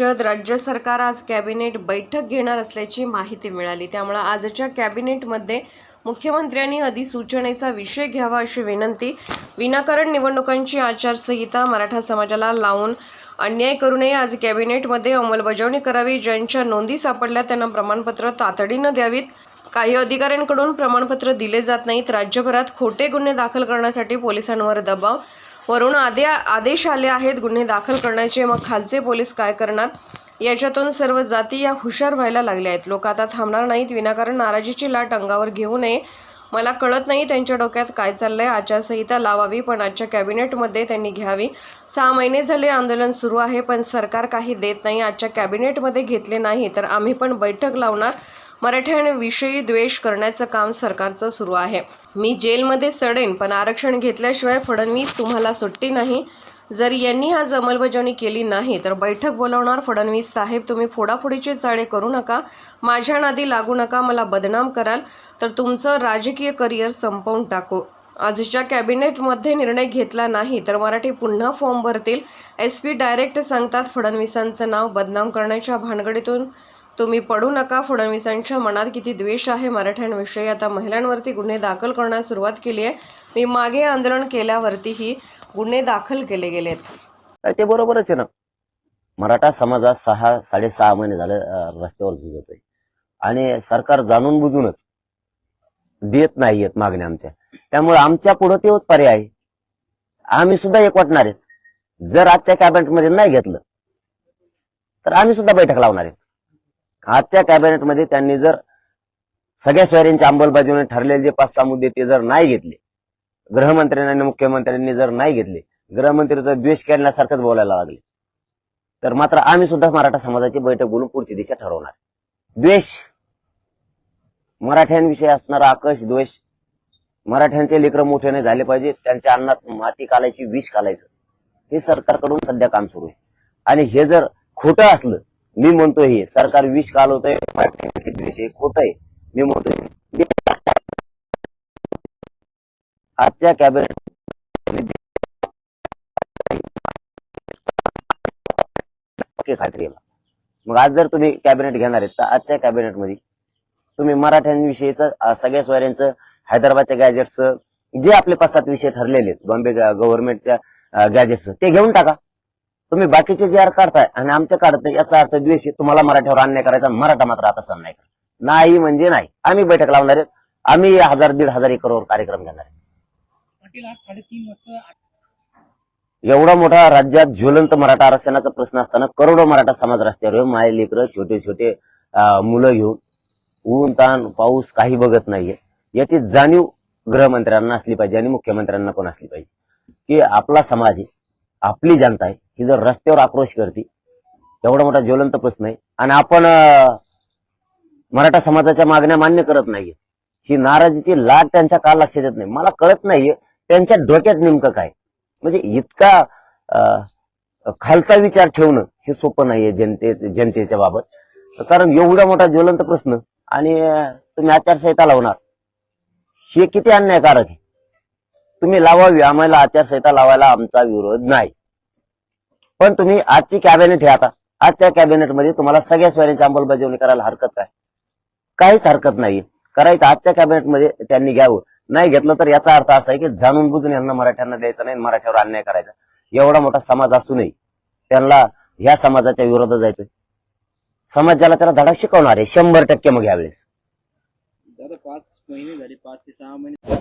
राज्य सरकार आज कॅबिनेट बैठक घेणार असल्याची माहिती मिळाली। त्यामुळे आजच्या कॅबिनेटमध्ये मुख्यमंत्र्यांनी अधिसूचनेचा विषय घ्यावा अशी विनंती। विनाकारण निवडणुकांची आचारसंहिता मराठा समाजाला लावून अन्याय करू नये। आज कॅबिनेटमध्ये अंमलबजावणी करावी। ज्यांच्या नोंदी सापडल्या त्यांना प्रमाणपत्र तातडीने द्यावीत। काही अधिकाऱ्यांकडून प्रमाणपत्र दिले जात नाहीत। राज्यभरात खोटे गुन्हे दाखल करण्यासाठी पोलिसांवर दबाव वरून आदेश आले आहेत गुन्हे दाखल करण्याचे। मग खालचे पोलीस काय करणार? याच्यातून सर्व जाती या हुशार व्हायला लागल्या आहेत। लोक आता थांबणार नाहीत। विनाकारण नाराजीची लाट अंगावर घेऊ नये। मला कळत नाही त्यांच्या डोक्यात काय चाललंय। आचारसंहिता लावावी पण आजच्या कॅबिनेटमध्ये त्यांनी घ्यावी। 6 महिने झाले आंदोलन सुरू आहे पण सरकार काही देत नाही। आजच्या कॅबिनेटमध्ये घेतले नाही तर आम्ही पण बैठक लावणार। मराठ्यांविषयी द्वेष करण्याचं काम सरकारचं सुरू आहे। मी जेलमध्ये सडेन पण आरक्षण घेतल्याशिवाय फडणवीस तुम्हाला सुट्टी नाही। जर यांनी आज अंमलबजावणी केली नाही तर बैठक बोलावणार। फडणवीस साहेब तुम्ही फोडाफोडीचे चाळे करू नका। माझ्या नादी लागू नका। मला बदनाम कराल तर तुमचं राजकीय करिअर संपवून टाकू। आजच्या कॅबिनेटमध्ये निर्णय घेतला नाही तर मराठी पुन्हा फॉर्म भरतील। SP डायरेक्ट सांगतात फडणवीसांचं नाव बदनाम करण्याच्या भानगडीतून तुम्ही पडू नका। फडणवीसांच्या मनात किती द्वेष आहे मराठ्यांविषयी। आता महिलांवरती गुन्हे दाखल करण्यास सुरुवात केली आहे। मी मागे आंदोलन केल्यावरतीही गुन्हे दाखल केले गेलेत। ते बरोबरच आहे ना। मराठा समाजात 6.5 महिने झाले रस्त्यावर झुजतोय आणि सरकार जाणून बुजूनच देत नाहीयेत मागण्या आमच्या। त्यामुळे आमच्या पुढे तेच पर्याय आहे। आम्ही सुद्धा एकवटणार आहेत। जर आजच्या कॅबिनेटमध्ये नाही घेतलं तर आम्ही सुद्धा बैठक लावणार आहेत। आजच्या कॅबिनेटमध्ये त्यांनी जर सगळ्या सोयऱ्यांची अंमलबजावणी ठरलेले जे 5-6 मुद्दे ते जर नाही घेतले, गृहमंत्र्यांनी आणि मुख्यमंत्र्यांनी जर नाही घेतले, गृहमंत्री तर द्वेष करण्यासारखंच बोलायला लागले, तर मात्र आम्ही सुद्धा मराठा समाजाची बैठक बोलून पुढची दिशा ठरवणार। द्वेष मराठ्यांविषयी असणारा आकश द्वेष, मराठ्यांचे लेकरं मोठे नाही झाले पाहिजे, त्यांच्या अन्नात माती कालायची विष कालायचं, हे सरकारकडून सध्या काम सुरू आहे। आणि हे जर खोटं असलं, मी म्हणतो हे सरकार विष कालवतंय, मराठ्यांचे खोटं आहे, मी म्हणतोय आजच्या कॅबिनेट खात्री आहे। मग आज जर तुम्ही कॅबिनेट घेणार आहेत तर आजच्या कॅबिनेटमध्ये तुम्ही मराठ्यांविषयीचं सगळ्या सोयऱ्यांचं, हैदराबादच्या गॅजेट्सचं, जे आपले 5-7 विषय ठरलेले आहेत बॉम्बे गव्हर्नमेंटच्या गॅजेट्सचं, ते घेऊन टाका। तुम्ही बाकीचे जे काढताय आणि आमच्या काढताय याचा अर्थ द्वेष आहे, तुम्हाला मराठ्यावर अन्याय करायचा। मराठा मात्र आता सहन नाही करणार। नाही म्हणजे नाही। आम्ही बैठक लावणार आहेत। आम्ही 1000-1500 एकरवर कार्यक्रम घेणार आहे। एवढा मोठा राज्यात ज्वलंत मराठा आरक्षणाचा प्रश्न असताना करोडो मराठा समाज रस्त्यावर, माय लेकरं, छोटे छोटे मुलं घेऊन ऊन ताण पाऊस काही बघत नाहीये। याची जाणीव गृहमंत्र्यांना असली पाहिजे आणि मुख्यमंत्र्यांना पण असली पाहिजे की आपला समाज आहे, आपली जनता आहे, ही जर रस्त्यावर आक्रोश करते, एवढा मोठा ज्वलंत प्रश्न आहे आणि आपण मराठा समाजाच्या मागण्या मान्य करत नाहीये, ही नाराजीची लाट त्यांच्या का लक्षात येत नाही? मला कळत नाहीये त्यांच्या डोक्यात नेमकं काय। म्हणजे इतका खालचा विचार ठेवणं हे सोपं नाहीये जनतेच्या बाबत। कारण एवढा मोठा ज्वलंत प्रश्न आणि तुम्ही आचारसंहिता लावणार, हे किती अन्यायकारक आहे। तुम्ही लावावी, आम्हाला आचारसंहिता लावायला आमचा विरोध नाही, पण तुम्ही आजची कॅबिनेट आहे, आता आजच्या कॅबिनेटमध्ये तुम्हाला सगळ्या सोयऱ्यांची अंमलबजावणी करायला हरकत काय? काहीच हरकत नाही करायचं। आजच्या कॅबिनेटमध्ये त्यांनी घ्यावं। नाही घेतलं तर याचा अर्थ असा आहे की जाणून बुजून यांना मराठ्यांना द्यायचं नाही, मराठ्यावर अन्याय करायचा। एवढा मोठा समाज असूनही त्यांना ह्या समाजाच्या विरोधात जायचं। समाज ज्याला त्याला धडा शिकवणार आहे 100%। मग यावेळेस 5 महिने झाले, 5 ते 6 महिने